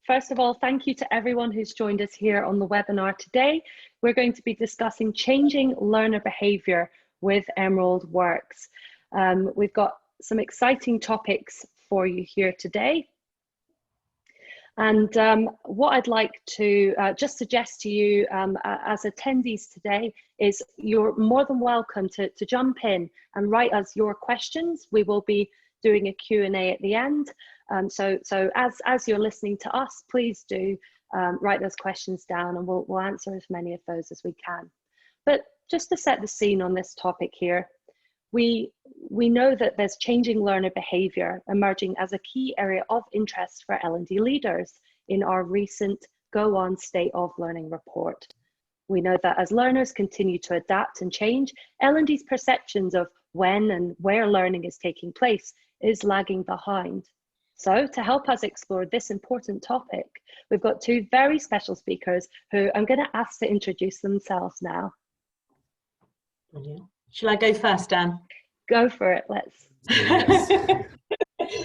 First of all, thank you to everyone who's joined us here on the webinar today. We're going to be discussing changing learner behaviour with Emerald Works. We've got some exciting topics for you here today. And what I'd like to just suggest to you as attendees today is you're more than welcome to jump in and write us your questions. We will be doing a Q&A at the end. So as you're listening to us, please do write those questions down and we'll answer as many of those as we can. But just to set the scene on this topic here, we know that there's changing learner behaviour emerging as a key area of interest for L&D leaders in our recent Go On State of Learning report. We know that as learners continue to adapt and change, L&D's perceptions of when and where learning is taking place is lagging behind. So to help us explore this important topic, we've got two very special speakers who I'm going to ask to introduce themselves now. Brilliant. Shall I go first, Dan? Go for it, let's.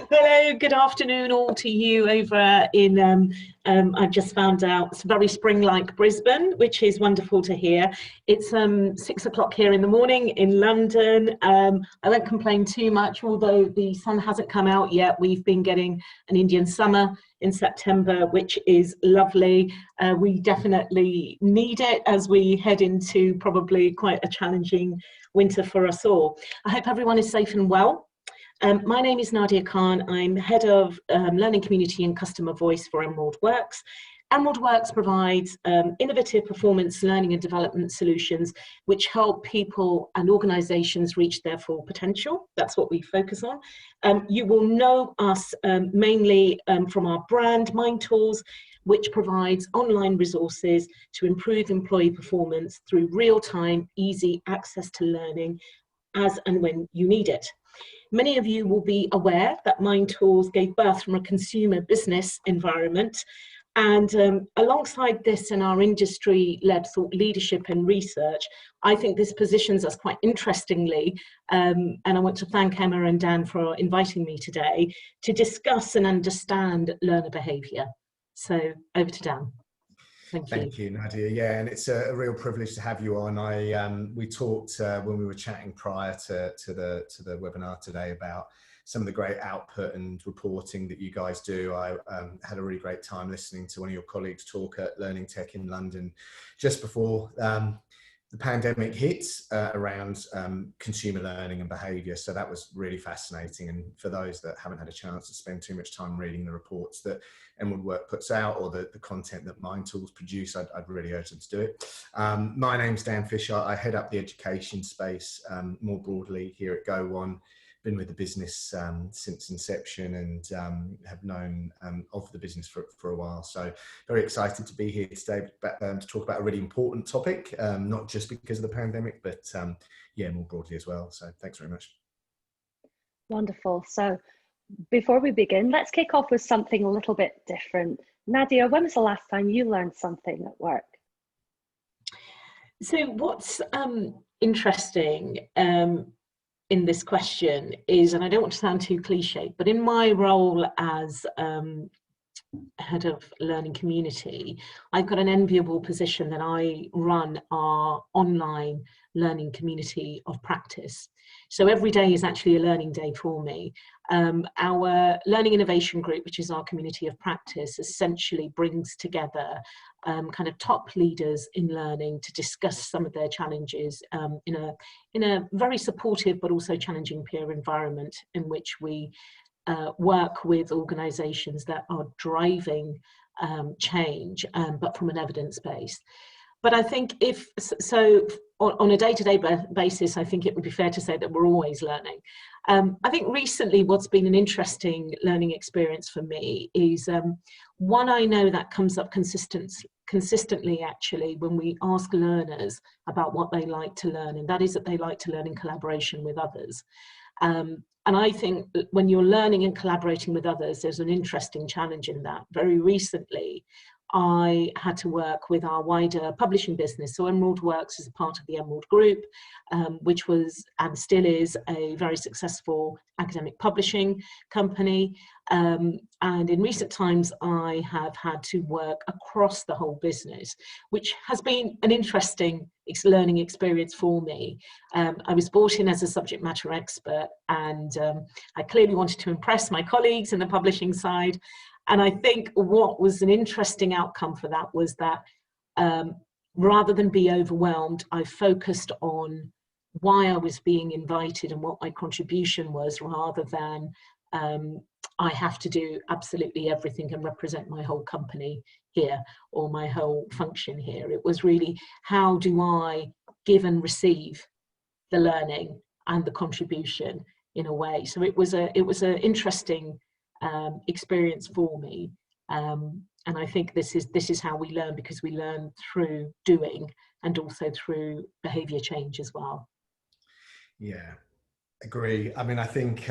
Hello, good afternoon all to you over in, I've just found out, it's very spring-like Brisbane, which is wonderful to hear. It's 6 o'clock here in the morning in London. I won't complain too much, although the sun hasn't come out yet. We've been getting an Indian summer in September, which is lovely. We definitely need it as we head into probably quite a challenging winter for us all. I hope everyone is safe and well. My name is Nadia Khan. I'm Head of Learning Community and Customer Voice for Emerald Works. Emerald Works provides innovative performance learning and development solutions which help people and organisations reach their full potential. That's what we focus on. You will know us mainly from our brand, Mind Tools, which provides online resources to improve employee performance through real-time, easy access to learning as and when you need it. Many of you will be aware that Mind Tools gave birth from a consumer business environment, and alongside this and our industry-led thought leadership and research, I think this positions us quite interestingly, and I want to thank Emma and Dan for inviting me today to discuss and understand learner behaviour. So over to Dan. Thank you, Nadia. Yeah, and it's a real privilege to have you on. We talked when we were chatting prior to the webinar today about some of the great output and reporting that you guys do. I had a really great time listening to one of your colleagues talk at Learning Tech in London just before the pandemic hit around consumer learning and behaviour. So that was really fascinating. And for those that haven't had a chance to spend too much time reading the reports that Emerald Work puts out or the content that Mind Tools produce, I'd really urge them to do it. My name's Dan Fisher. I head up the education space more broadly here at Go On. Been with the business since inception and have known of the business for a while. So very excited to be here today to talk about a really important topic, not just because of the pandemic, but yeah, more broadly as well. So thanks very much. Wonderful. So before we begin, let's kick off with something a little bit different. Nadia, when was the last time you learned something at work? So what's interesting in this question is, and I don't want to sound too cliche, but in my role as Head of Learning Community, I've got an enviable position that I run our online learning community of practice. So every day is actually a learning day for me. Our Learning Innovation Group, which is our community of practice, essentially brings together kind of top leaders in learning to discuss some of their challenges in a very supportive but also challenging peer environment in which we work with organisations that are driving change, but from an evidence base. But I think if so, on a day-to-day basis, I think it would be fair to say that we're always learning. I think recently what's been an interesting learning experience for me is one I know that comes up consistently actually when we ask learners about what they like to learn, and that is that they like to learn in collaboration with others. And I think that when you're learning and collaborating with others, there's an interesting challenge in that. Very recently, I had to work with our wider publishing business. So Emerald Works is a part of the Emerald Group, which was and still is a very successful academic publishing company. And in recent times, I have had to work across the whole business, which has been an interesting learning experience for me. I was brought in as a subject matter expert, and I clearly wanted to impress my colleagues in the publishing side. And I think what was an interesting outcome for that was that rather than be overwhelmed, I focused on why I was being invited and what my contribution was, rather than I have to do absolutely everything and represent my whole company here or my whole function here. It was really, how do I give and receive the learning and the contribution in a way? So it was an interesting experience for me, and I think this is how we learn, because we learn through doing and also through behaviour change as well. Yeah, agree. I mean, I think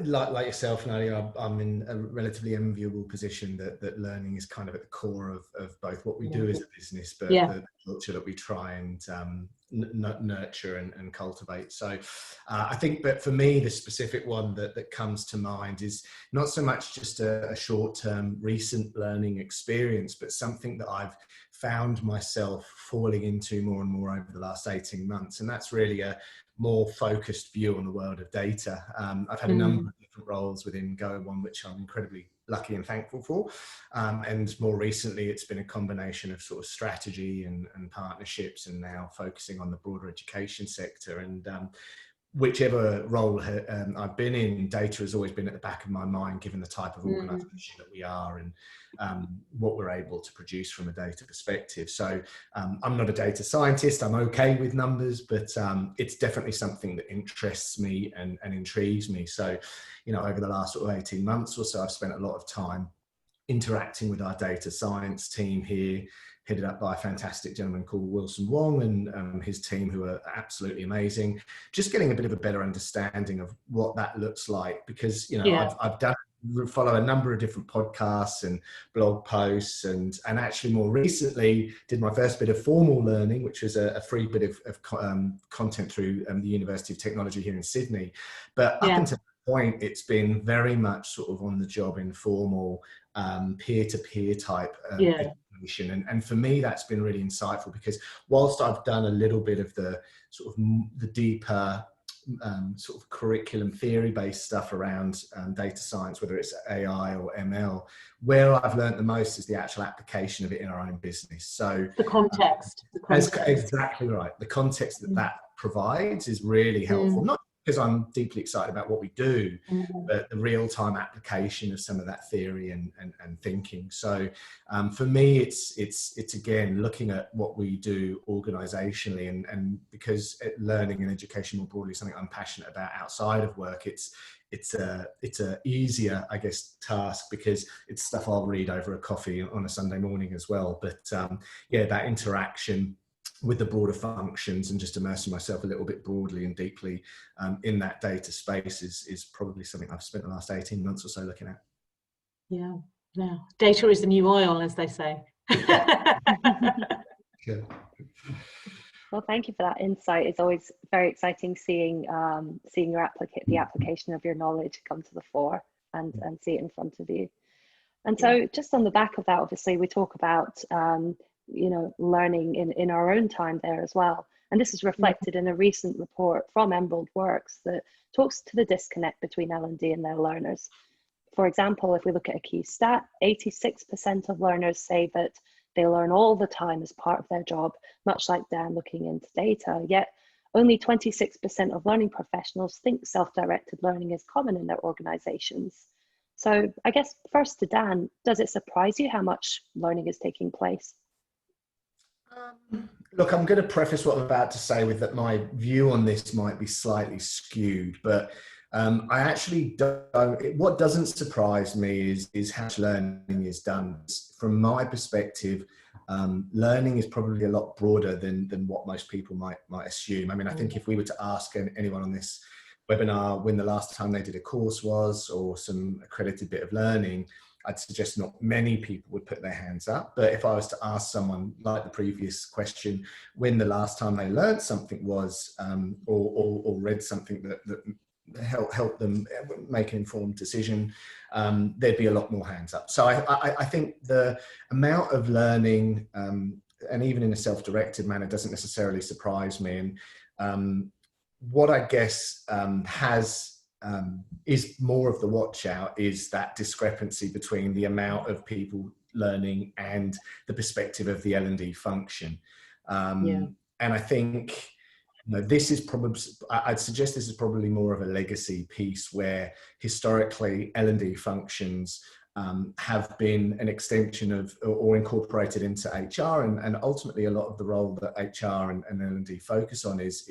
like yourself, Nadia, I'm in a relatively enviable position that learning is kind of at the core of both what we do as a business, but the culture that we try and nurture and cultivate. So I think, but for me, the specific one that comes to mind is not so much just a short-term recent learning experience, but something that I've found myself falling into more and more over the last 18 months. And that's really a more focused view on the world of data. I've had a number of different roles within Go1, which I'm incredibly lucky and thankful for. And more recently, it's been a combination of sort of strategy and partnerships, and now focusing on the broader education sector. And whichever role I've been in, data has always been at the back of my mind, given the type of organisation that we are and what we're able to produce from a data perspective. So I'm not a data scientist, I'm okay with numbers, but it's definitely something that interests me and intrigues me. So, you know, over the last sort of 18 months or so, I've spent a lot of time interacting with our data science team here, headed up by a fantastic gentleman called Wilson Wong and his team, who are absolutely amazing. Just getting a bit of a better understanding of what that looks like, because, you know, I've follow a number of different podcasts and blog posts, and actually more recently did my first bit of formal learning, which was a free bit of content through the University of Technology here in Sydney. But up until that point, it's been very much sort of on the job, informal, peer-to-peer type education. And for me, that's been really insightful, because whilst I've done a little bit of the sort of the deeper sort of curriculum theory-based stuff around data science, whether it's AI or ML, where I've learned the most is the actual application of it in our own business. So the context. Exactly right. The context that provides is really helpful, not because I'm deeply excited about what we do, but the real-time application of some of that theory and thinking. So for me, it's again looking at what we do organisationally, and because learning and education more broadly is something I'm passionate about outside of work, it's a easier, I guess, task, because it's stuff I'll read over a coffee on a Sunday morning as well. But yeah, that interaction with the broader functions and just immersing myself a little bit broadly and deeply in that data space is probably something I've spent the last 18 months or so looking at. Yeah. Data is the new oil, as they say. Sure. Well, thank you for that insight. It's always very exciting seeing the application of your knowledge come to the fore and see it in front of you. And so just on the back of that, obviously, we talk about you know, learning in our own time there as well. And this is reflected in a recent report from Emerald Works that talks to the disconnect between L&D and their learners. For example, if we look at a key stat, 86% of learners say that they learn all the time as part of their job, much like Dan looking into data, yet only 26% of learning professionals think self-directed learning is common in their organizations. So I guess first to Dan, does it surprise you how much learning is taking place? Look, I'm going to preface what I'm about to say with that my view on this might be slightly skewed, but I actually don't. What doesn't surprise me is how much learning is done. From my perspective, learning is probably a lot broader than what most people might assume. I mean, I think if we were to ask anyone on this webinar when the last time they did a course was, or some accredited bit of learning, I'd suggest not many people would put their hands up. But if I was to ask someone, like the previous question, when the last time they learned something was, or read something that help them make an informed decision, there'd be a lot more hands up. So I think the amount of learning, and even in a self-directed manner, doesn't necessarily surprise me. And what I guess is more of the watch out is that discrepancy between the amount of people learning and the perspective of the L&D function. And I think, this is probably, I'd suggest this is probably more of a legacy piece where historically L&D functions have been an extension of or incorporated into HR, and ultimately a lot of the role that HR and L&D focus on is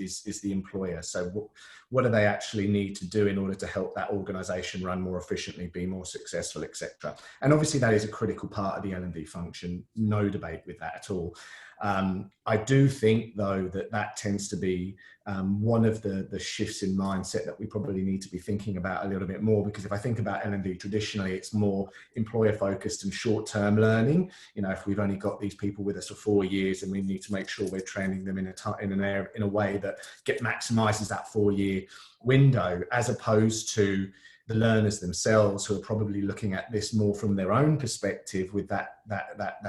the employer. So what do they actually need to do in order to help that organization run more efficiently, be more successful, etc. And obviously that is a critical part of the L&D function, no debate with that at all. I do think, though, that tends to be one of the shifts in mindset that we probably need to be thinking about a little bit more, because if I think about L&D traditionally, it's more employer focused and short-term learning. If we've only got these people with us for 4 years, and we need to make sure we're training them in a way that maximizes that 4-year window, as opposed to the learners themselves, who are probably looking at this more from their own perspective with that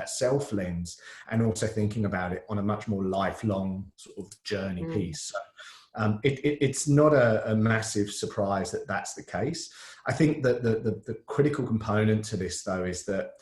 self lens, and also thinking about it on a much more lifelong sort of journey piece. So it's not a massive surprise that that's the case. I think that the critical component to this, though, is that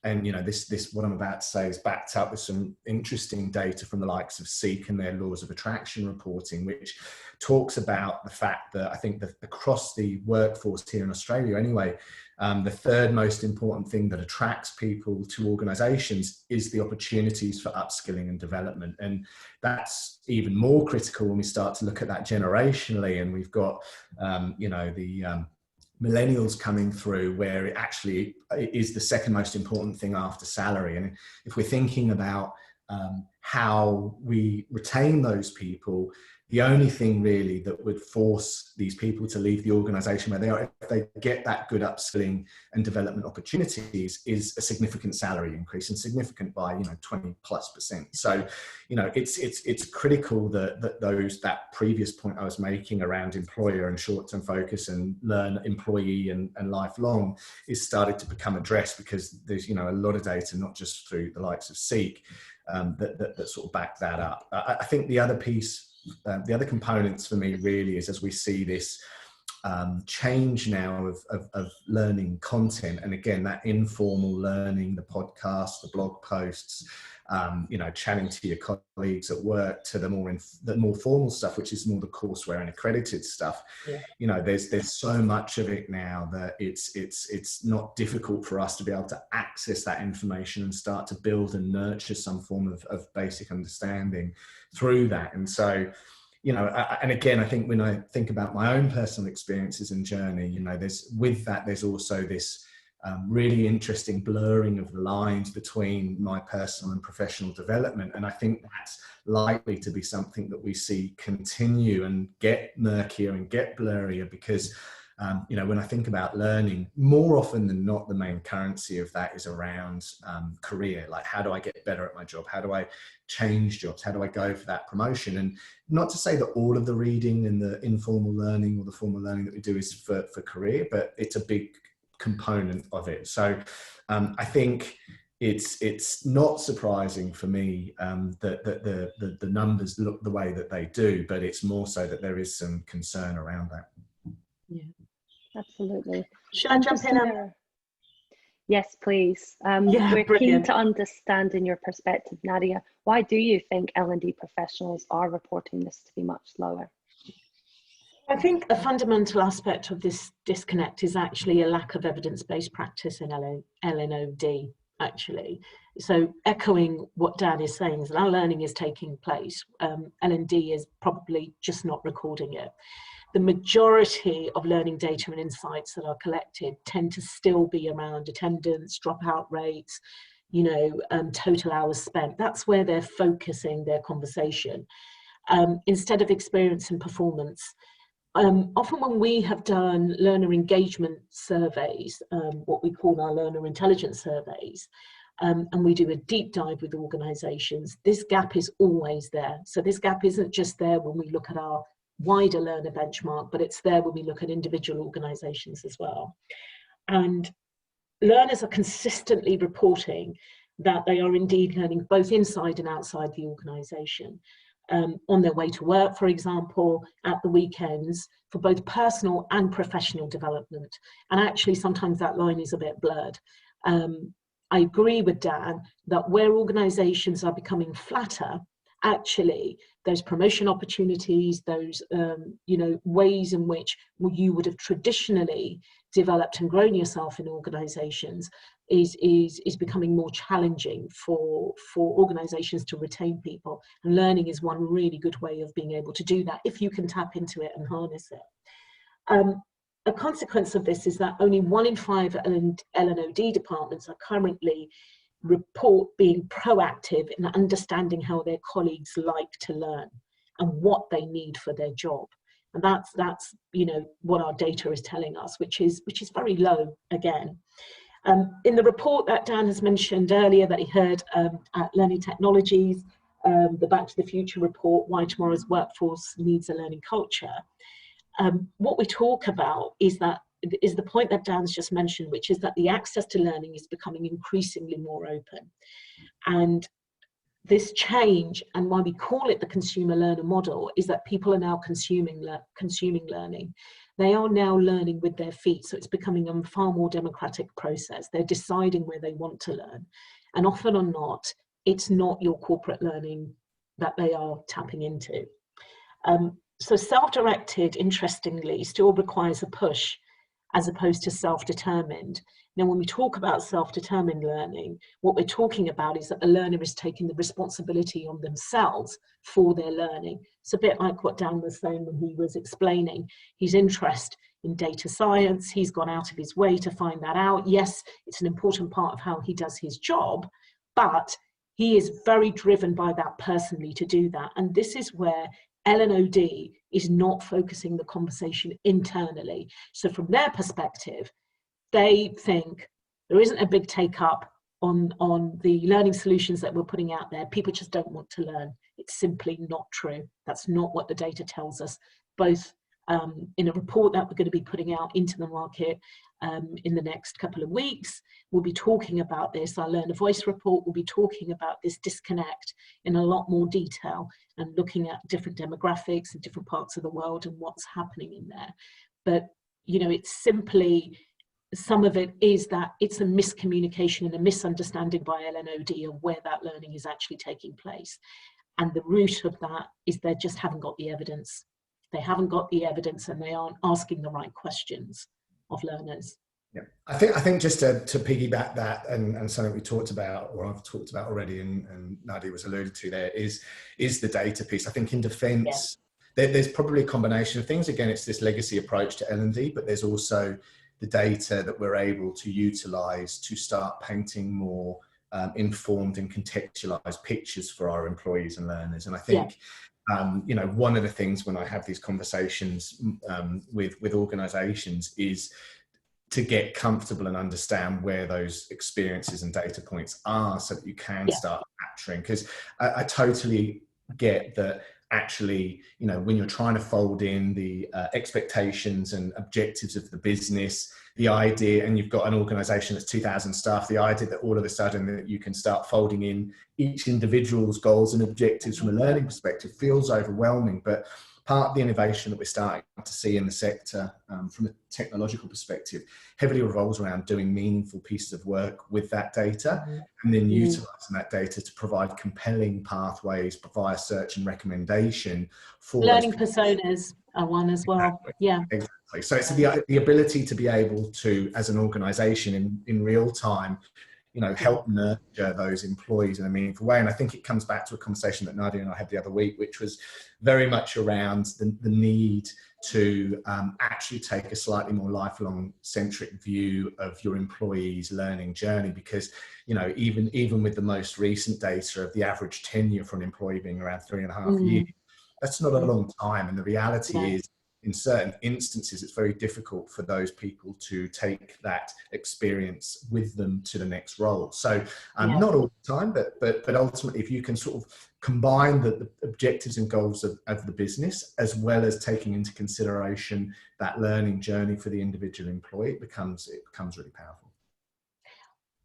this what I'm about to say is backed up with some interesting data from the likes of Seek and their laws of attraction reporting, which talks about the fact that I think that across the workforce here in Australia anyway, the third most important thing that attracts people to organizations is the opportunities for upskilling and development. And that's even more critical when we start to look at that generationally, and we've got the millennials coming through, where it actually is the second most important thing after salary. And if we're thinking about how we retain those people, the only thing really that would force these people to leave the organization where they are, if they get that good upskilling and development opportunities, is a significant salary increase, and significant by 20+%. So it's critical that previous point I was making around employer and short-term focus and learn, employee and lifelong is started to become addressed, because there's a lot of data, not just through the likes of Seek, that sort of back that up. I think the other piece, the other components for me really is, as we see this change now of learning content, and again that informal learning, the podcasts, the blog posts, chatting to your colleagues at work, to the more formal stuff, which is more the courseware and accredited stuff. There's so much of it now that it's not difficult for us to be able to access that information and start to build and nurture some form of basic understanding through that. And so and again, I think when I think about my own personal experiences and journey, there's also this really interesting blurring of the lines between my personal and professional development. And I think that's likely to be something that we see continue and get murkier and get blurrier, because when I think about learning, more often than not, the main currency of that is around career. Like, how do I get better at my job? How do I change jobs? How do I go for that promotion? And not to say that all of the reading and the informal learning or the formal learning that we do is for career, but it's a big component of it. So I think it's not surprising for me that the numbers look the way that they do, but it's more so that there is some concern around that. Yeah, absolutely. Should I jump in? Yes, please. We're keen to understand, in your perspective, Nadia, why do you think L&D professionals are reporting this to be much lower? I think a fundamental aspect of this disconnect is actually a lack of evidence-based practice in L&D, actually. So echoing what Dan is saying, is that our learning is taking place. L&D is probably just not recording it. The majority of learning data and insights that are collected tend to still be around attendance, dropout rates, total hours spent. That's where they're focusing their conversation. Instead of experience and performance, often when we have done learner engagement surveys, what we call our learner intelligence surveys, and we do a deep dive with organisations, this gap is always there. So this gap isn't just there when we look at our wider learner benchmark, but it's there when we look at individual organisations as well. And learners are consistently reporting that they are indeed learning both inside and outside the organisation. On their way to work, for example, at the weekends, for both personal and professional development. And actually, sometimes that line is a bit blurred. I agree with Dan that where organisations are becoming flatter, actually, those promotion opportunities, those ways in which you would have traditionally developed and grown yourself in organisations is becoming more challenging for organisations to retain people. And learning is one really good way of being able to do that if you can tap into it and harness it. A consequence of this is that only 1 in 5 L&D departments are currently report being proactive in understanding how their colleagues like to learn and what they need for their job. And that's what our data is telling us, which is very low again. In the report that Dan has mentioned earlier that he heard at Learning Technologies, the Back to the Future report, Why Tomorrow's Workforce Needs a Learning Culture, what we talk about is the point that Dan's just mentioned, which is that the access to learning is becoming increasingly more open. And this change, and why we call it the consumer learner model, is that people are now consuming learning. They are now learning with their feet, so it's becoming a far more democratic process. They're deciding where they want to learn. And often or not, it's not your corporate learning that they are tapping into. So self-directed, interestingly, still requires a push as opposed to self-determined. Now, when we talk about self-determined learning, what we're talking about is that the learner is taking the responsibility on themselves for their learning. It's a bit like what Dan was saying when he was explaining his interest in data science. He's gone out of his way to find that out. Yes, it's an important part of how he does his job, but he is very driven by that personally to do that. And this is where L&D is not focusing the conversation internally. So from their perspective, they think there isn't a big take up on the learning solutions that we're putting out there. People just don't want to learn. It's simply not true. That's not what the data tells us, both in a report that we're going to be putting out into the market in the next couple of weeks. We'll be talking about this. Our Learner Voice report will be talking about this disconnect in a lot more detail and looking at different demographics and different parts of the world and what's happening in there. But, it's simply, some of it is that it's a miscommunication and a misunderstanding by L&D of where that learning is actually taking place. And the root of that is they just haven't got the evidence. They haven't got the evidence and they aren't asking the right questions of learners. Yeah, I think just to piggyback that and something we talked about, or I've talked about already, and Nadia was alluded to there, is the data piece. I think in defence, there's probably a combination of things. Again, it's this legacy approach to L&D, but there's also the data that we're able to utilise to start painting more informed and contextualised pictures for our employees and learners. And I think one of the things when I have these conversations with organisations is to get comfortable and understand where those experiences and data points are so that you can start capturing. Because I totally get that actually, when you're trying to fold in the expectations and objectives of the business, the idea, and you've got an organisation that's 2,000 staff, the idea that all of a sudden that you can start folding in each individual's goals and objectives from a learning perspective feels overwhelming. But part of the innovation that we're starting to see in the sector from a technological perspective heavily revolves around doing meaningful pieces of work with that data and then utilising that data to provide compelling pathways via search and recommendation for learning personas are one as well. Exactly. So it's the ability to be able to, as an organisation in real time, help nurture those employees in a meaningful way. And I think it comes back to a conversation that Nadia and I had the other week, which was very much around the need to actually take a slightly more lifelong centric view of your employees' learning journey. Because, even with the most recent data of the average tenure for an employee being around 3.5 years, that's not a long time. And the reality is in certain instances, it's very difficult for those people to take that experience with them to the next role. So not all the time, but ultimately, if you can sort of combine the objectives and goals of the business, as well as taking into consideration that learning journey for the individual employee, it becomes really powerful.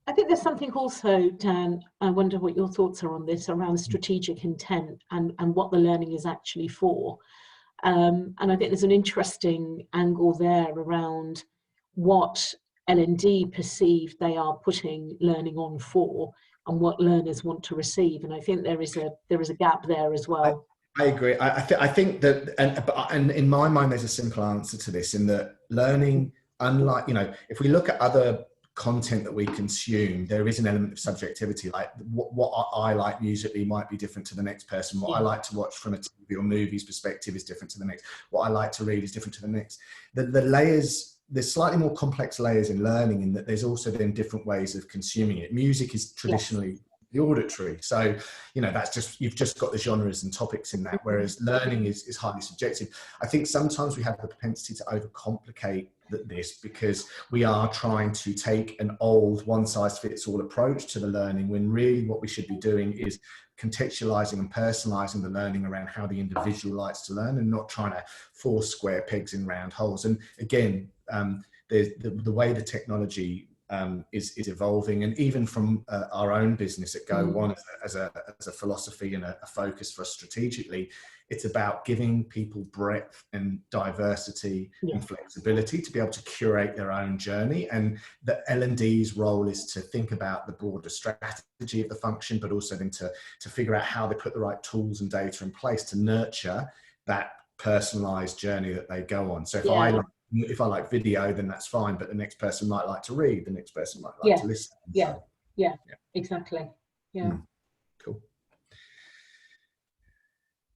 I think there's something also, Dan, I wonder what your thoughts are on this, around strategic intent and what the learning is actually for. And I think there's an interesting angle there around what L&D perceive they are putting learning on for, and what learners want to receive. And I think there is a gap there as well. I agree. I think that, and in my mind, there's a simple answer to this, in that learning, unlike, if we look at other content that we consume, there is an element of subjectivity. Like what I like musically might be different to the next person. What I like to watch from a TV or movies perspective is different to the next. What I like to read is different to the next. The layers, there's slightly more complex layers in learning, in that there's also then different ways of consuming it. Music is traditionally the auditory, so that's just, you've just got the genres and topics in that, whereas learning is highly subjective. I think sometimes we have the propensity to overcomplicate this, because we are trying to take an old one-size-fits-all approach to the learning, when really what we should be doing is contextualizing and personalizing the learning around how the individual likes to learn, and not trying to force square pegs in round holes. And again, the way the technology is evolving, and even from our own business at Go One, as a philosophy and a focus for us strategically, it's about giving people breadth and diversity and flexibility to be able to curate their own journey. And the L&D's role is to think about the broader strategy of the function, but also then to figure out how they put the right tools and data in place to nurture that personalized journey that they go on. So if I like video, then that's fine, but the next person might like to read, the next person might like to listen. Exactly. Cool.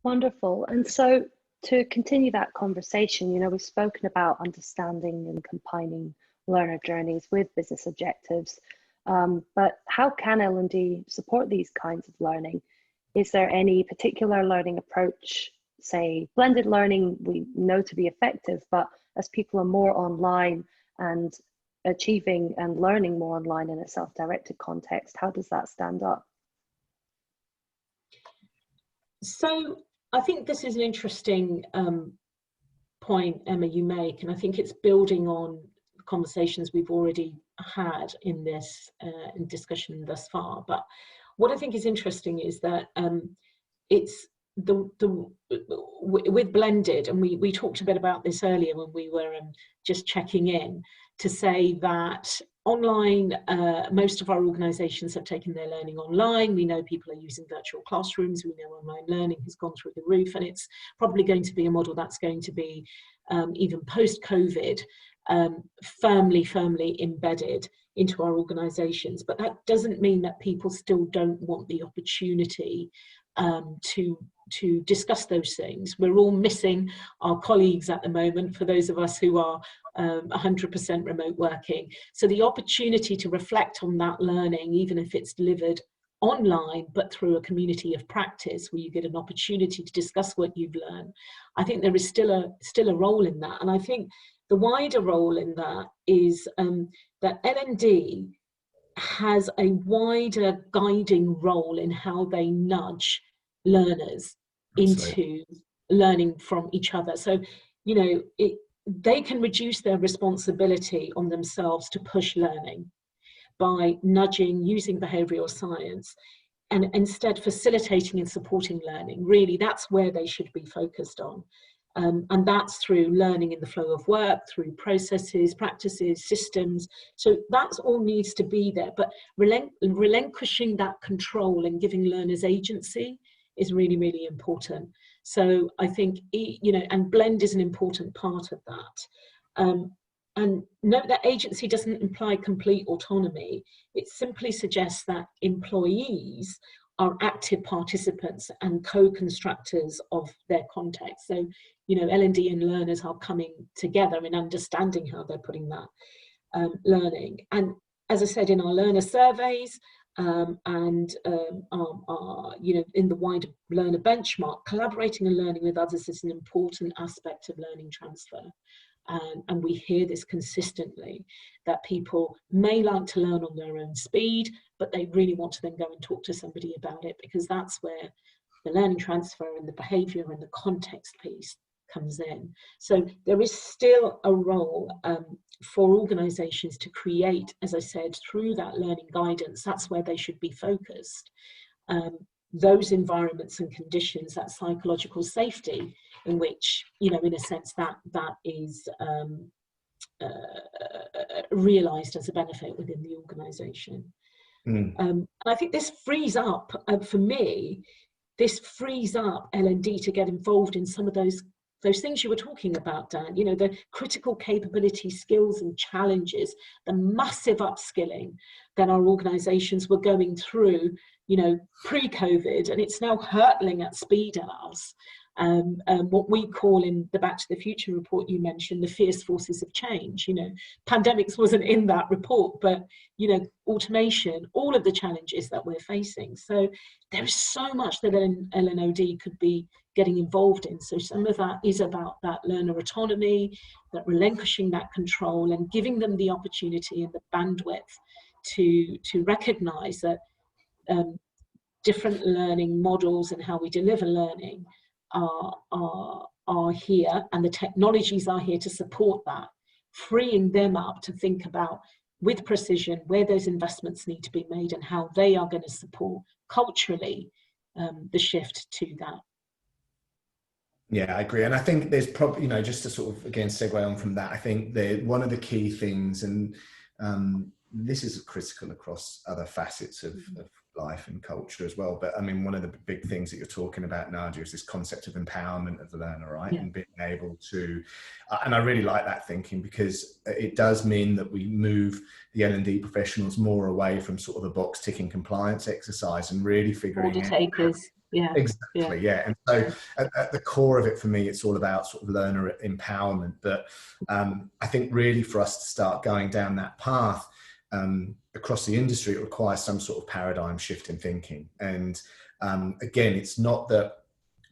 Wonderful. And so to continue that conversation, we've spoken about understanding and combining learner journeys with business objectives, but how can L&D support these kinds of learning? Is there any particular learning approach, say blended learning, we know to be effective, but as people are more online and achieving and learning more online in a self-directed context, how does that stand up? So I think this is an interesting point, Emma, you make, and I think it's building on conversations we've already had in this discussion thus far. But what I think is interesting is that it's with blended, and we talked a bit about this earlier when we were just checking in, to say that online, most of our organisations have taken their learning online. We know people are using virtual classrooms. We know online learning has gone through the roof, and it's probably going to be a model that's going to be, even post-COVID, firmly embedded into our organisations. But that doesn't mean that people still don't want the opportunity to discuss those things. We're all missing our colleagues at the moment, for those of us who are 100% remote working. So the opportunity to reflect on that learning, even if it's delivered online, but through a community of practice where you get an opportunity to discuss what you've learned, I think there is still a role in that. And I think the wider role in that is that L&D has a wider guiding role in how they nudge learners into learning from each other. So, they can reduce their responsibility on themselves to push learning by nudging, using behavioural science, and instead facilitating and supporting learning. Really, that's where they should be focused on. And that's through learning in the flow of work, through processes, practices, systems. So that's all needs to be there. But relinquishing that control and giving learners agency is really, really important. So I think, and blend is an important part of that. And note that agency doesn't imply complete autonomy. It simply suggests that employees are active participants and co-constructors of their context. So, L&D and learners are coming together in understanding how they're putting that learning. And as I said, in our learner surveys, you know, in the wider learner benchmark, collaborating and learning with others is an important aspect of learning transfer. And we hear this consistently, that people may like to learn on their own speed, but they really want to then go and talk to somebody about it, because that's where the learning transfer and the behaviour and the context piece comes in. So there is still a role for organisations to create, as I said, through that learning guidance. That's where they should be focused. Those environments and conditions, that psychological safety, in which, you know, in a sense, that is realised as a benefit within the organisation. And I think this frees up, for me, this frees up L&D to get involved in some of those things you were talking about, Dan, you know, the critical capability, skills and challenges, the massive upskilling that our organisations were going through, you know, pre-COVID, and it's now hurtling at speed at us. What we call in the Back to the Future report you mentioned, the fierce forces of change. You know, pandemics wasn't in that report, but, you know, automation, all of the challenges that we're facing. So there is so much that L&OD could be getting involved in. So some of that is about that learner autonomy, that relinquishing that control and giving them the opportunity and the bandwidth to recognise that different learning models and how we deliver learning are here, and the technologies are here to support that, freeing them up to think about with precision where those investments need to be made and how they are going to support culturally the shift to that. Yeah, I agree. And I think there's probably, you know, just to sort of, again, segue on from that, I think one of the key things, and this is critical across other facets of life and culture as well. But I mean, one of the big things that you're talking about, Nadia, is this concept of empowerment of the learner, right? Yeah. And being able to, and I really like that thinking, because it does mean that we move the L&D professionals more away from sort of a box ticking compliance exercise and really figuring out. Takers. Yeah. Exactly. Yeah. And so at the core of it, for me, it's all about sort of learner empowerment. But I think really for us to start going down that path, across the industry, it requires some sort of paradigm shift in thinking. And again, it's not that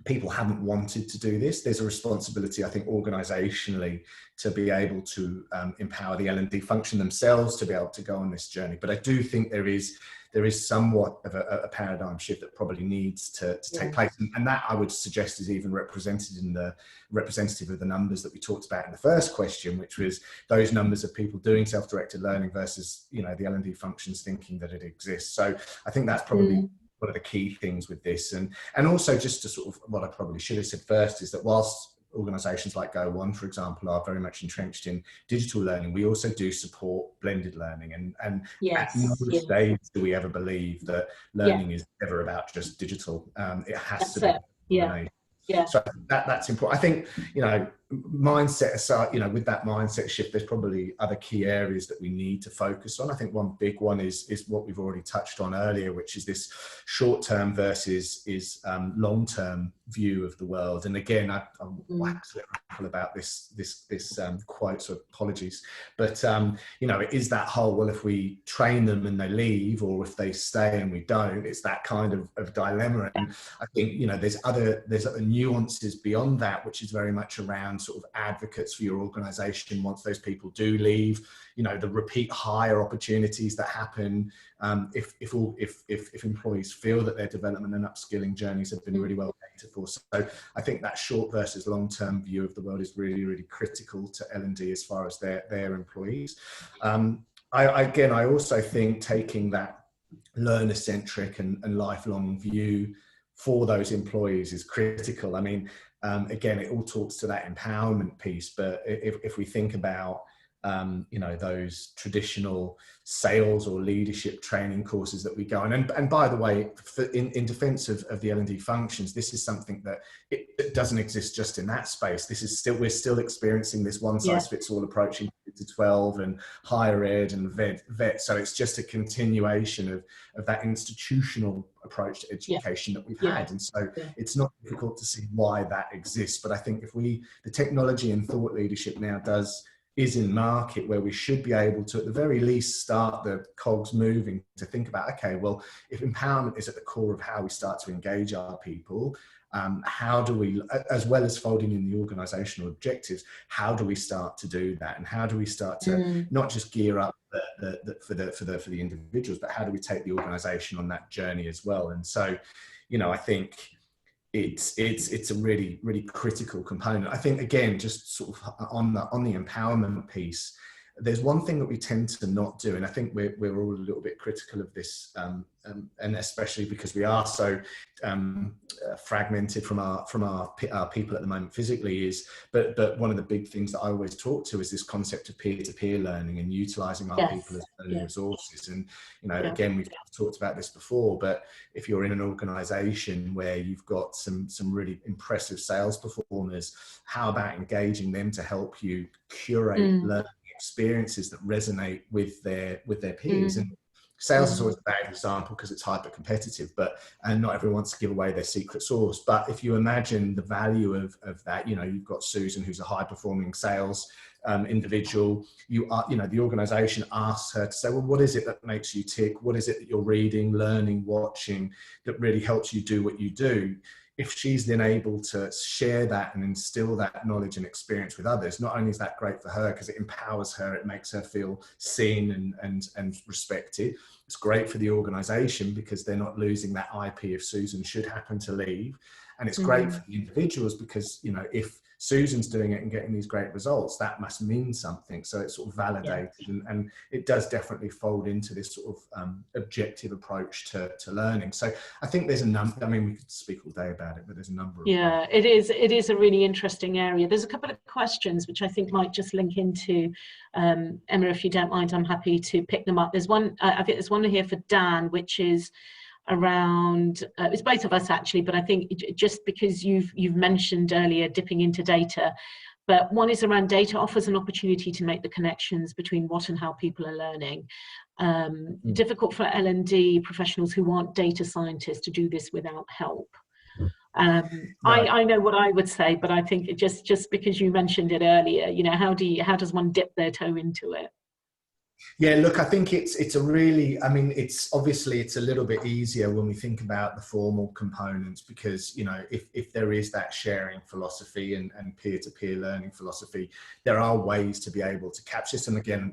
people haven't wanted to do this. There's a responsibility, I think, organizationally, to be able to empower the L&D function themselves to be able to go on this journey. But I do think there is somewhat of a paradigm shift that probably needs to take place. And that, I would suggest, is even represented in the representative of the numbers that we talked about in the first question, which was those numbers of people doing self-directed learning versus, you know, the L&D functions thinking that it exists. So I think that's probably one of the key things with this. And also, just to sort of, what I probably should have said first is that whilst organisations like Go One, for example, are very much entrenched in digital learning, we also do support blended learning. And at no stage do we ever believe that learning is ever about just digital. It has to be. Yeah. So that's important. I think, you know, mindset aside, you know, with that mindset shift, there's probably other key areas that we need to focus on. I think one big one is what we've already touched on earlier, which is this short-term versus long-term view of the world. And again, I'm wax lyrical about this quote, so apologies. But you know, it is that whole, well, if we train them and they leave, or if they stay and we don't, it's that kind of dilemma. And I think, you know, there's other nuances beyond that, which is very much around sort of advocates for your organization once those people do leave, you know, the repeat hire opportunities that happen if employees feel that their development and upskilling journeys have been really well catered for. So I think that short versus long-term view of the world is really, really critical to L&D as far as their employees. I also think taking that learner-centric and lifelong view for those employees is critical. I mean, again, it all talks to that empowerment piece, but if we think about you know, those traditional sales or leadership training courses that we go on, and by the way, in defense of the L&D functions, this is something that it doesn't exist just in that space. We're still experiencing this one size fits all approach in to 12 and higher ed and vet. So it's just a continuation of that institutional approach to education that we've had. And so it's not difficult to see why that exists. But I think if the technology and thought leadership now does is in market, where we should be able to, at the very least, start the cogs moving to think about, okay, well, if empowerment is at the core of how we start to engage our people, how do we, as well as folding in the organizational objectives, how do we start to do that? And how do we start to not just gear up for the individuals, but how do we take the organization on that journey as well? And so, you know, I think it's a really, really critical component. I think, again, just sort of on the empowerment piece, there's one thing that we tend to not do, and I think we're all a little bit critical of this, and especially because we are so fragmented from our people at the moment physically, but one of the big things that I always talk to is this concept of peer-to-peer learning and utilizing our people as learning resources. And, you know, again, we've talked about this before, but if you're in an organization where you've got some really impressive sales performers, how about engaging them to help you curate learning experiences that resonate with their peers? And sales is always a bad example because it's hyper competitive, and not everyone wants to give away their secret sauce. But if you imagine the value of that, you know, you've got Susan, who's a high performing sales individual. The organization asks her to say, well, what is it that makes you tick? What is it that you're reading, learning, watching that really helps you do what you do? If she's then able to share that and instill that knowledge and experience with others, not only is that great for her because it empowers her, it makes her feel seen and respected. It's great for the organization because they're not losing that IP if Susan should happen to leave. And it's great for the individuals because, you know, if Susan's doing it and getting these great results, that must mean something. So it's sort of validated, and it does definitely fold into this sort of objective approach to learning. So I think there's a number, I mean, we could speak all day about it, but there's a number of it is a really interesting area. There's a couple of questions which I think might just link into, Emma, if you don't mind, I'm happy to pick them up. There's one, I think there's one here for Dan, which is around it's both of us actually, but I think just because you've mentioned earlier dipping into data, but one is around data offers an opportunity to make the connections between what and how people are learning. Difficult for L&D professionals who aren't data scientists to do this without help. I know what I would say, but I think just because you mentioned it earlier, you know, how does one dip their toe into it? Yeah, look, I think it's a really, I mean, it's obviously it's a little bit easier when we think about the formal components because, you know, if there is that sharing philosophy and peer-to-peer learning philosophy, there are ways to be able to capture this. And again,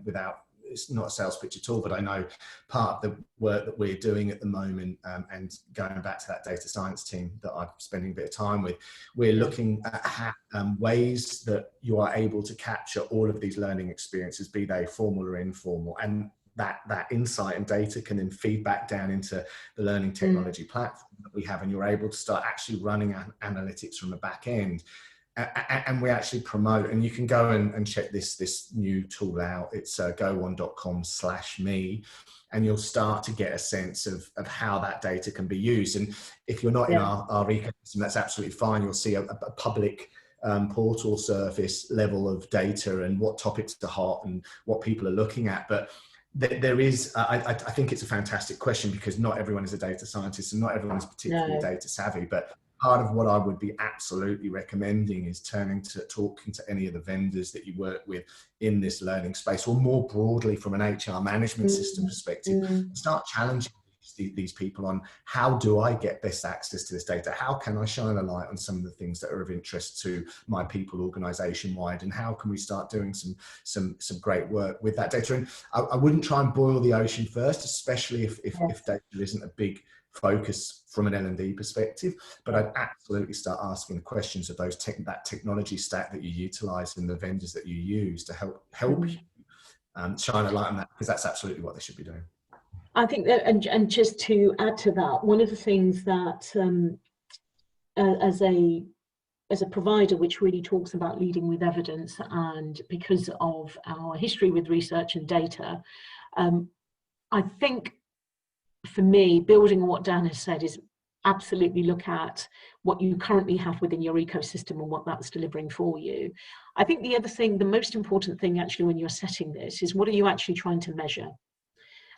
it's not a sales pitch at all, but I know part of the work that we're doing at the moment, and going back to that data science team that I'm spending a bit of time with, we're looking at ways that you are able to capture all of these learning experiences, be they formal or informal, and that insight and data can then feed back down into the learning technology platform that we have, and you're able to start actually running analytics from the back end. And we actually promote, and you can go and check this new tool out. It's go1.com/me, and you'll start to get a sense of how that data can be used. And if you're not in our ecosystem, that's absolutely fine. You'll see a public portal surface level of data and what topics are hot and what people are looking at. But there is, I think it's a fantastic question because not everyone is a data scientist and not everyone is particularly data savvy, but part of what I would be absolutely recommending is talking to any of the vendors that you work with in this learning space, or more broadly from an HR management system perspective, and start challenging these people on how do I get best access to this data? How can I shine a light on some of the things that are of interest to my people organization wide? And how can we start doing some great work with that data? And I wouldn't try and boil the ocean first, especially if data isn't a big focus from an L&D perspective, but I'd absolutely start asking the questions of that technology stack that you utilize and the vendors that you use to help you shine a light on that, because that's absolutely what they should be doing. I think that, and just to add to that, one of the things that as a provider which really talks about leading with evidence, and because of our history with research and data, I think for me, building on what Dan has said, is absolutely look at what you currently have within your ecosystem and what that's delivering for you. I think the other thing, the most important thing actually when you're setting this, is what are you actually trying to measure?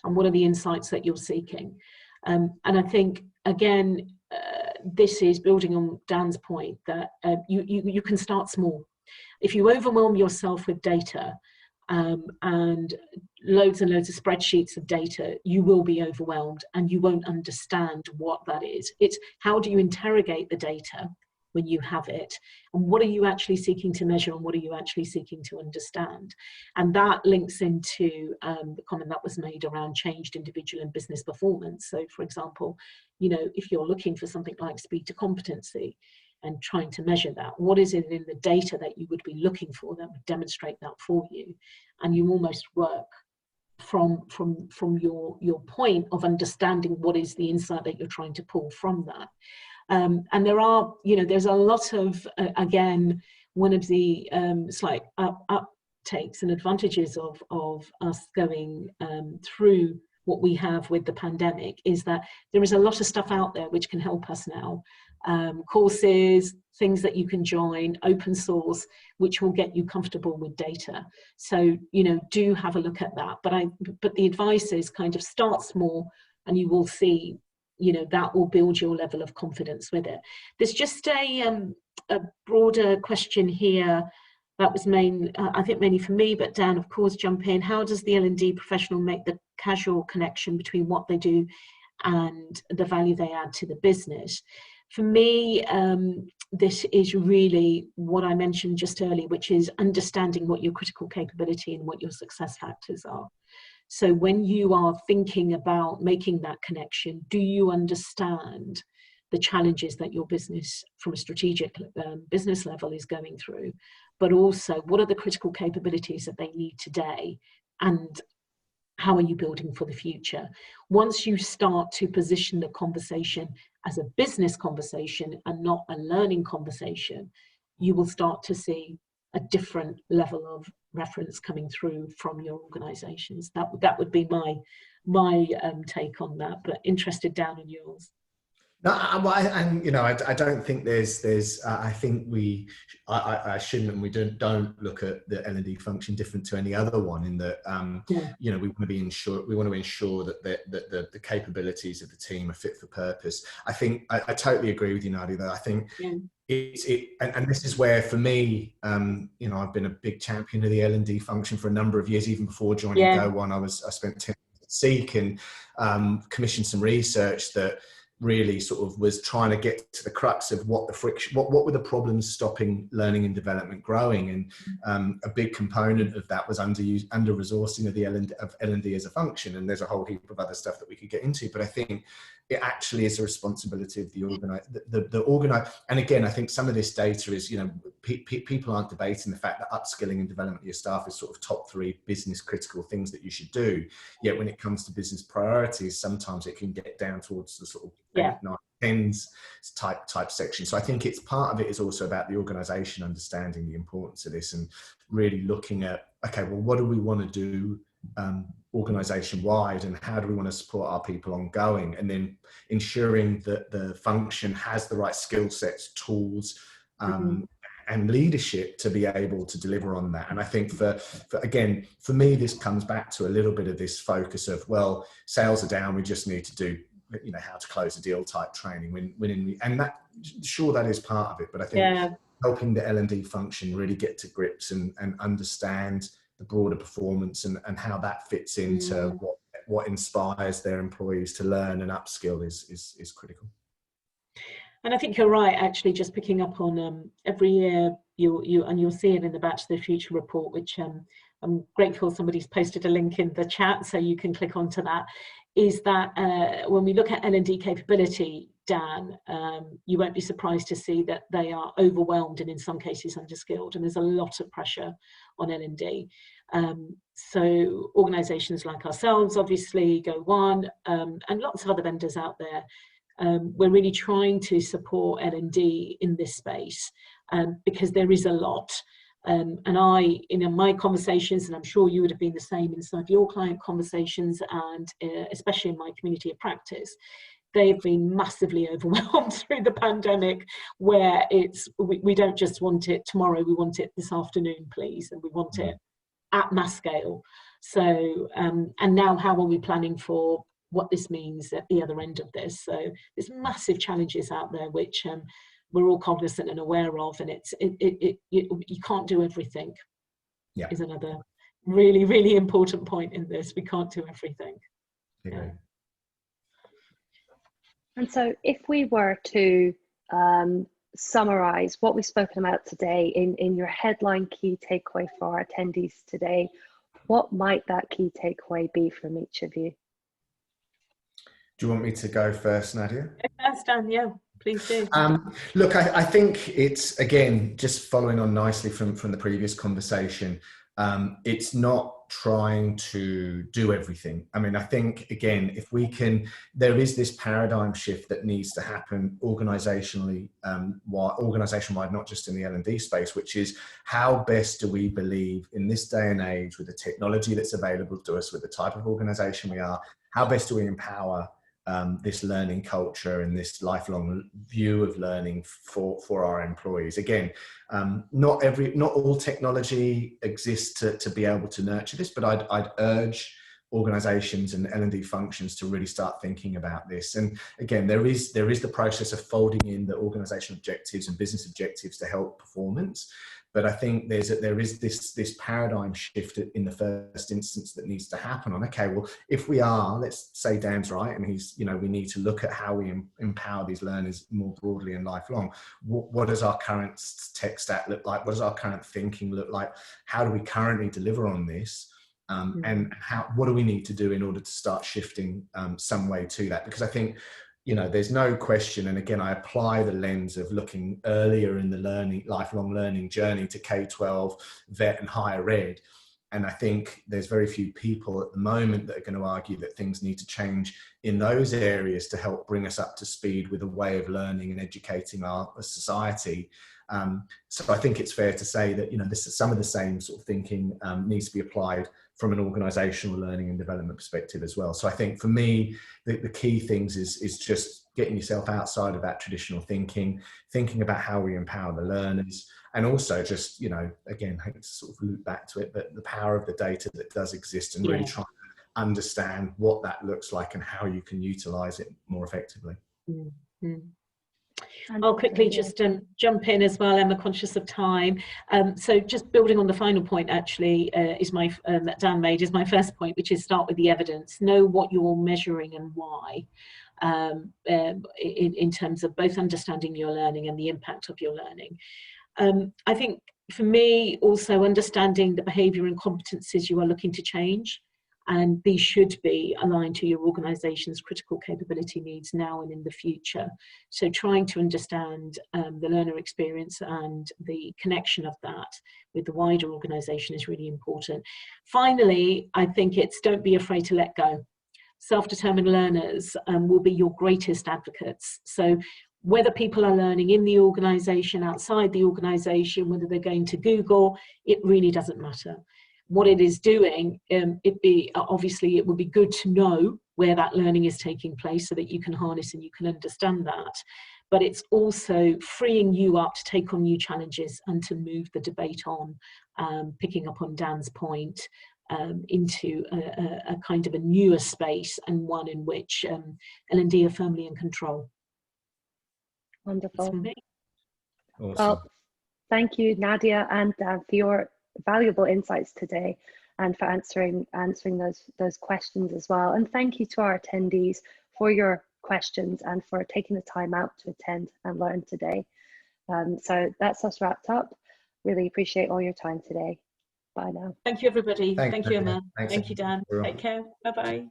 And what are the insights that you're seeking? And I think, again, this is building on Dan's point that you can start small. If you overwhelm yourself with data, and loads of spreadsheets of data, you will be overwhelmed and you won't understand what that is. It's how do you interrogate the data when you have it, and what are you actually seeking to measure, and what are you actually seeking to understand? And that links into the comment that was made around changed individual and business performance. So for example, you know, if you're looking for something like speed to competency and trying to measure that, what is it in the data that you would be looking for that would demonstrate that for you? And you almost work from your point of understanding what is the insight that you're trying to pull from that. And there are, you know, there's a lot of, again, one of the slight uptakes and advantages of us going through what we have with the pandemic is that there is a lot of stuff out there which can help us now. Courses, things that you can join, open source, which will get you comfortable with data. So, you know, do have a look at that. But the advice is kind of start small, and you will see, you know, that will build your level of confidence with it. There's just a broader question here that was I think mainly for me, but Dan, of course, jump in. How does the L&D professional make the casual connection between what they do and the value they add to the business? For me, this is really what I mentioned just earlier, which is understanding what your critical capability and what your success factors are. So when you are thinking about making that connection, do you understand the challenges that your business from a strategic business level is going through, but also what are the critical capabilities that they need today, and how are you building for the future? Once you start to position the conversation as a business conversation and not a learning conversation, you will start to see a different level of reference coming through from your organizations. That would be my take on that, but interested down in yours. No, and you know, I don't think there's. I think I shouldn't, and we don't look at the L&D function different to any other one. In that, you know, we want to ensure that the capabilities of the team are fit for purpose. I think I totally agree with you, Nadia. That I think and this is where, for me, you know, I've been a big champion of the L&D function for a number of years. Even before joining Go One, I spent 10 years at Seek and commissioned some research that really sort of was trying to get to the crux of what the friction, what were the problems stopping learning and development growing, and a big component of that was under resourcing of the L&D as a function. And there's a whole heap of other stuff that we could get into, but I think it actually is a responsibility of the organizer. And again, I think some of this data is, you know, people aren't debating the fact that upskilling and development of your staff is sort of top 3 business critical things that you should do. Yet when it comes to business priorities, sometimes it can get down towards the sort of 8, 9, 10s type section. So I think it's part of it is also about the organization understanding the importance of this and really looking at, okay, well, what do we want to do organization wide, and how do we want to support our people ongoing, and then ensuring that the function has the right skill sets, tools, and leadership to be able to deliver on that. And I think for me, this comes back to a little bit of this focus of, well, sales are down, we just need to do, you know, how to close a deal type training and that, sure, that is part of it, but I think helping the L&D function really get to grips and understand the broader performance and how that fits into what inspires their employees to learn and upskill is critical. And I think you're right, actually, just picking up on every year you'll see it in the Back to the Future report, which I'm grateful somebody's posted a link in the chat so you can click onto that, is that when we look at L&D capability, Dan, you won't be surprised to see that they are overwhelmed and in some cases underskilled, and there's a lot of pressure on L&D. So organisations like ourselves, obviously, Go One, and lots of other vendors out there, we're really trying to support L&D in this space because there is a lot. And I, in my conversations, and I'm sure you would have been the same in some of your client conversations, and especially in my community of practice, they've been massively overwhelmed through the pandemic, where we don't just want it tomorrow, we want it this afternoon, please, and we want it at mass scale. So, and now how are we planning for what this means at the other end of this? So there's massive challenges out there, which we're all cognizant and aware of, and you can't do everything. Yeah, is another really, really important point in this. We can't do everything. yeah. And so if we were to summarize what we've spoken about today in your headline key takeaway for our attendees today, what might that key takeaway be from each of you? Do you want me to go first, Nadia? Yes, Dan, yeah, please do. Look, I think it's, again, just following on nicely from the previous conversation, it's not trying to do everything. I mean, I think, again, if we can, there is this paradigm shift that needs to happen organizationally, organization-wide, not just in the L&D space, which is how best do we believe in this day and age with the technology that's available to us, with the type of organization we are, how best do we empower this learning culture and this lifelong view of learning for our employees. Again, not all technology exists to be able to nurture this, but I'd urge organizations and L&D functions to really start thinking about this. And again, there is the process of folding in the organizational objectives and business objectives to help performance. But I think there is this paradigm shift in the first instance that needs to happen on, okay, well, if we are, let's say Dan's right, and we need to look at how we empower these learners more broadly and lifelong. What does our current tech stack look like? What does our current thinking look like? How do we currently deliver on this? And what do we need to do in order to start shifting some way to that? Because I think, there's no question, and again, I apply the lens of looking earlier in the lifelong learning journey to K-12, vet and higher ed. And I think there's very few people at the moment that are going to argue that things need to change in those areas to help bring us up to speed with a way of learning and educating our society. So I think it's fair to say that, some of the same sort of thinking needs to be applied from an organizational learning and development perspective as well. So I think for me, the key things is just getting yourself outside of that traditional thinking about how we empower the learners, and also just, again, I hate to sort of loop back to it, but the power of the data that does exist, and really trying to understand what that looks like and how you can utilize it more effectively. Mm-hmm. I'll quickly just jump in as well. I'm conscious of time. So just building on the final point, actually, that Dan made, is my first point, which is start with the evidence. Know what you're measuring and why, in terms of both understanding your learning and the impact of your learning. I think for me, also understanding the behaviour and competencies you are looking to change. And these should be aligned to your organisation's critical capability needs now and in the future. So trying to understand the learner experience and the connection of that with the wider organisation is really important. Finally, I think it's don't be afraid to let go. Self-determined learners will be your greatest advocates. So whether people are learning in the organisation, outside the organisation, whether they're going to Google, it really doesn't matter. What it is doing, obviously it would be good to know where that learning is taking place so that you can harness and you can understand that. But it's also freeing you up to take on new challenges and to move the debate on, picking up on Dan's point, into a kind of a newer space, and one in which L&D are firmly in control. Wonderful. Awesome. Well, thank you, Nadia and Dan, for your valuable insights today, and for answering those questions as well. And thank you to our attendees for your questions and for taking the time out to attend and learn today. So that's us wrapped up. Really appreciate all your time today. Bye now. Thank you, everybody. Thank you, Emma. Thanks. Thank you, Dan. Take care. Bye-bye.